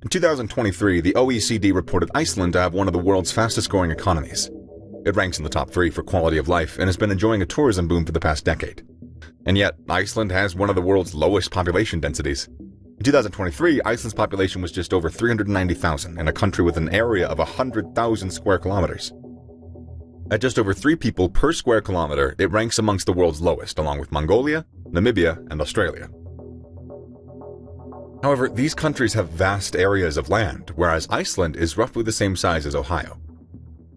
In 2023, the OECD reported Iceland to have one of the world's fastest-growing economies. It ranks in the top 3 for quality of life and has been enjoying a tourism boom for the past decade. And yet, Iceland has one of the world's lowest population densities. In 2023, Iceland's population was just over 390,000 in a country with an area of 100,000 square kilometers. At just over 3 people per square kilometer, it ranks amongst the world's lowest, along with Mongolia, Namibia, and Australia. However, these countries have vast areas of land, whereas Iceland is roughly the same size as Ohio.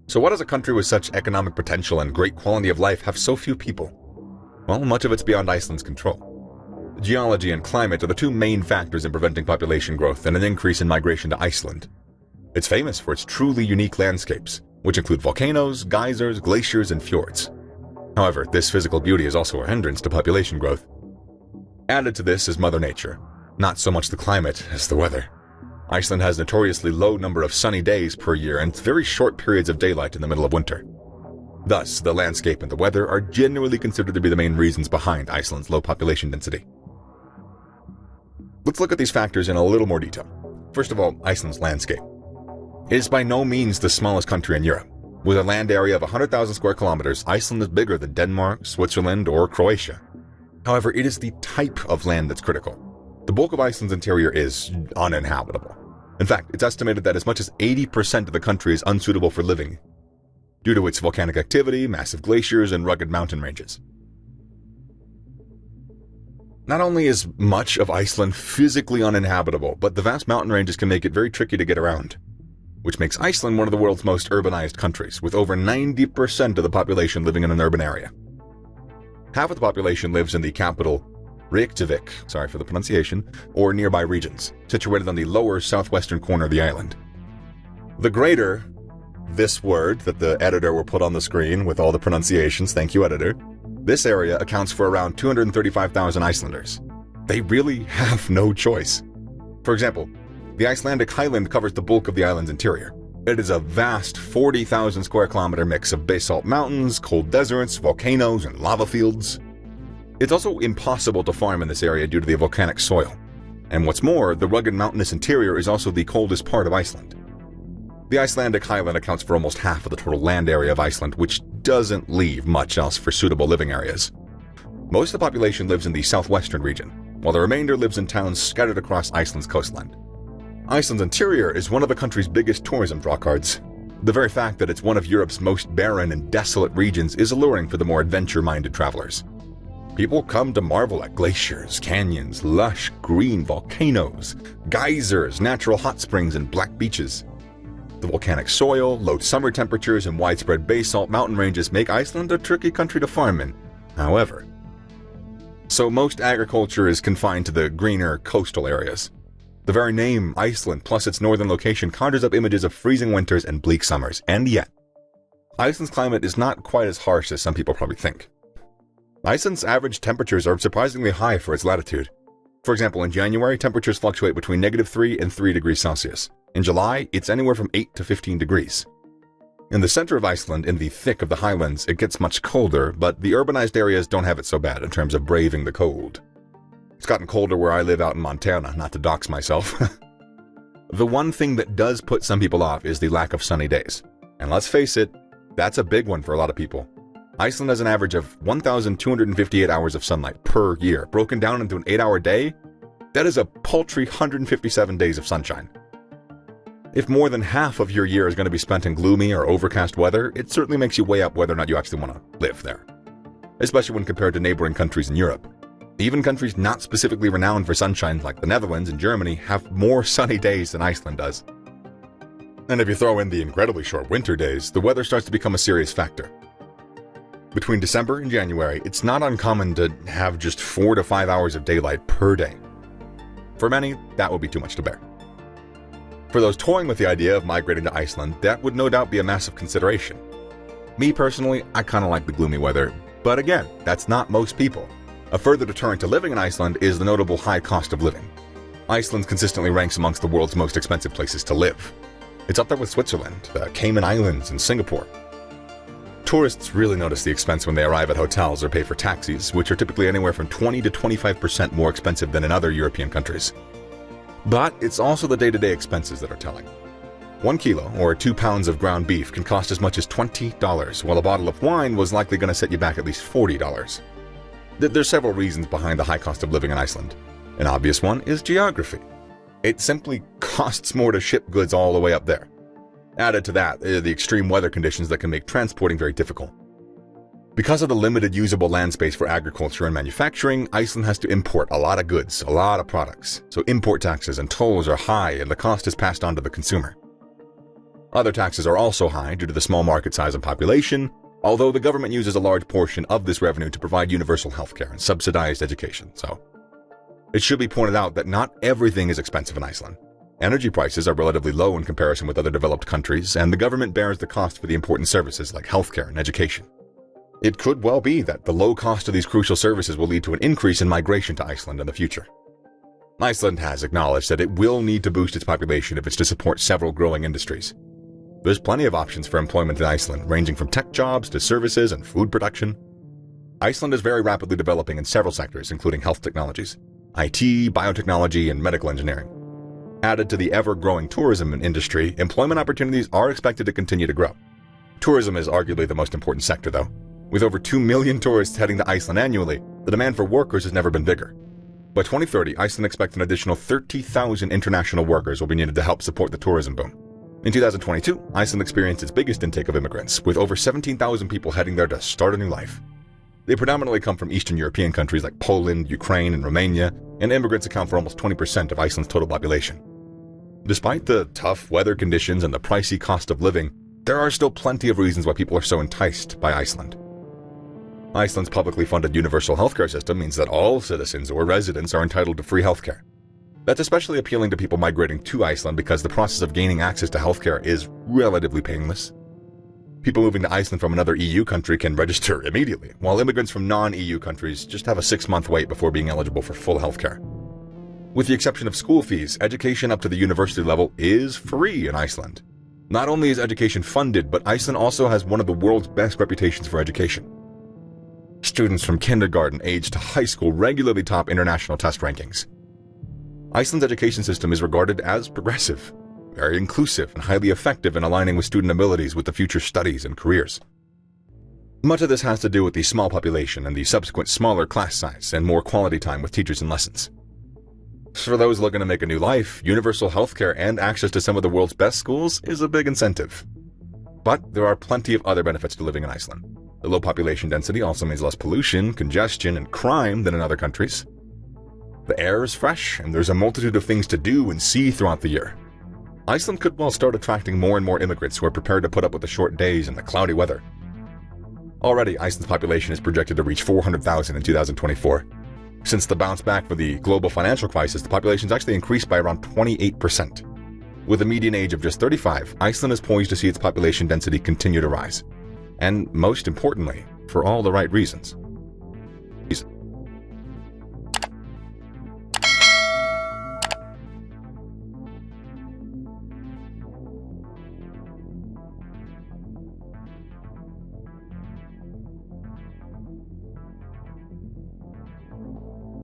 So why does a country with such economic potential and great quality of life have so few people? Well, much of it's beyond Iceland's control. Geology and climate are the 2 main factors in preventing population growth and an increase in migration to Iceland. It's famous for its truly unique landscapes, which include volcanoes, geysers, glaciers, and fjords. However, this physical beauty is also a hindrance to population growth. Added to this is Mother Nature, not so much the climate as the weather. Iceland has a notoriously low number of sunny days per year and very short periods of daylight in the middle of winter. Thus, the landscape and the weather are generally considered to be the main reasons behind Iceland's low population density. Let's look at these factors in a little more detail. First of all, Iceland's landscape. It is by no means the smallest country in Europe. With a land area of 100,000 square kilometers, Iceland is bigger than Denmark, Switzerland, or Croatia. However, it is the type of land that's critical. The bulk of Iceland's interior is uninhabitable. In fact, it's estimated that as much as 80% of the country is unsuitable for living, due to its volcanic activity, massive glaciers, and rugged mountain ranges. Not only is much of Iceland physically uninhabitable, but the vast mountain ranges can make it very tricky to get around, which makes Iceland one of the world's most urbanized countries, with over 90% of the population living in an urban area. Half of the population lives in the capital, Reykjavik, sorry for the pronunciation, or nearby regions, situated on the lower southwestern corner of the island. The greater, this word that the editor will put on the screen with all the pronunciations, thank you editor, this area accounts for around 235,000 Icelanders. They really have no choice. For example, the Icelandic highland covers the bulk of the island's interior. It is a vast 40,000 square kilometer mix of basalt mountains, cold deserts, volcanoes, and lava fields. It's also impossible to farm in this area due to the volcanic soil. And what's more, the rugged mountainous interior is also the coldest part of Iceland. The Icelandic highland accounts for almost half of the total land area of Iceland, which doesn't leave much else for suitable living areas. Most of the population lives in the southwestern region, while the remainder lives in towns scattered across Iceland's coastline. Iceland's interior is one of the country's biggest tourism drawcards. The very fact that it's one of Europe's most barren and desolate regions is alluring for the more adventure-minded travelers. People come to marvel at glaciers, canyons, lush green volcanoes, geysers, natural hot springs, and black beaches. The volcanic soil, low summer temperatures, and widespread basalt mountain ranges make Iceland a tricky country to farm in, however. So most agriculture is confined to the greener coastal areas. The very name, Iceland, plus its northern location, conjures up images of freezing winters and bleak summers, and yet, Iceland's climate is not quite as harsh as some people probably think. Iceland's average temperatures are surprisingly high for its latitude. For example, in January, temperatures fluctuate between -3 and 3 degrees Celsius. In July, it's anywhere from 8 to 15 degrees. In the center of Iceland, in the thick of the highlands, it gets much colder, but the urbanized areas don't have it so bad in terms of braving the cold. It's gotten colder where I live out in Montana, not to dox myself. The one thing that does put some people off is the lack of sunny days. And let's face it, that's a big one for a lot of people. Iceland has an average of 1,258 hours of sunlight per year. Broken down into an 8-hour day, that is a paltry 157 days of sunshine. If more than half of your year is going to be spent in gloomy or overcast weather, it certainly makes you weigh up whether or not you actually want to live there. Especially when compared to neighboring countries in Europe. Even countries not specifically renowned for sunshine like the Netherlands and Germany have more sunny days than Iceland does. And if you throw in the incredibly short winter days, the weather starts to become a serious factor. Between December and January, it's not uncommon to have just 4 to 5 hours of daylight per day. For many, that would be too much to bear. For those toying with the idea of migrating to Iceland, that would no doubt be a massive consideration. Me personally, I kind of like the gloomy weather, but again, that's not most people. A further deterrent to living in Iceland is the notable high cost of living. Iceland consistently ranks amongst the world's most expensive places to live. It's up there with Switzerland, the Cayman Islands, and Singapore. Tourists really notice the expense when they arrive at hotels or pay for taxis, which are typically anywhere from 20 to 25% more expensive than in other European countries. But it's also the day-to-day expenses that are telling. 1 kilo, or 2 pounds of ground beef, can cost as much as $20, while a bottle of wine was likely going to set you back at least $40. There's several reasons behind the high cost of living in Iceland. An obvious one is geography. It simply costs more to ship goods all the way up there. Added to that, the extreme weather conditions that can make transporting very difficult. Because of the limited usable land space for agriculture and manufacturing, Iceland has to import a lot of goods, a lot of products. So import taxes and tolls are high and the cost is passed on to the consumer. Other taxes are also high due to the small market size and population, although the government uses a large portion of this revenue to provide universal healthcare and subsidized education, so. It should be pointed out that not everything is expensive in Iceland. Energy prices are relatively low in comparison with other developed countries, and the government bears the cost for the important services like healthcare and education. It could well be that the low cost of these crucial services will lead to an increase in migration to Iceland in the future. Iceland has acknowledged that it will need to boost its population if it's to support several growing industries. There's plenty of options for employment in Iceland, ranging from tech jobs to services and food production. Iceland is very rapidly developing in several sectors, including health technologies, IT, biotechnology, and medical engineering. Added to the ever-growing tourism industry, employment opportunities are expected to continue to grow. Tourism is arguably the most important sector, though. With over 2 million tourists heading to Iceland annually, the demand for workers has never been bigger. By 2030, Iceland expects an additional 30,000 international workers will be needed to help support the tourism boom. In 2022, Iceland experienced its biggest intake of immigrants, with over 17,000 people heading there to start a new life. They predominantly come from Eastern European countries like Poland, Ukraine, and Romania, and immigrants account for almost 20% of Iceland's total population. Despite the tough weather conditions and the pricey cost of living, there are still plenty of reasons why people are so enticed by Iceland. Iceland's publicly funded universal healthcare system means that all citizens or residents are entitled to free healthcare. That's especially appealing to people migrating to Iceland because the process of gaining access to healthcare is relatively painless. People moving to Iceland from another EU country can register immediately, while immigrants from non-EU countries just have a 6-month wait before being eligible for full healthcare. With the exception of school fees, education up to the university level is free in Iceland. Not only is education funded, but Iceland also has one of the world's best reputations for education. Students from kindergarten age to high school regularly top international test rankings. Iceland's education system is regarded as progressive, very inclusive, and highly effective in aligning with student abilities with the future studies and careers. Much of this has to do with the small population and the subsequent smaller class size and more quality time with teachers and lessons. For those looking to make a new life, universal healthcare and access to some of the world's best schools is a big incentive. But there are plenty of other benefits to living in Iceland. The low population density also means less pollution, congestion, and crime than in other countries. The air is fresh, and there's a multitude of things to do and see throughout the year. Iceland could well start attracting more and more immigrants who are prepared to put up with the short days and the cloudy weather. Already, Iceland's population is projected to reach 400,000 in 2024. Since the bounce back for the global financial crisis, the population's actually increased by around 28%. With a median age of just 35, Iceland is poised to see its population density continue to rise. And most importantly, for all the right reasons.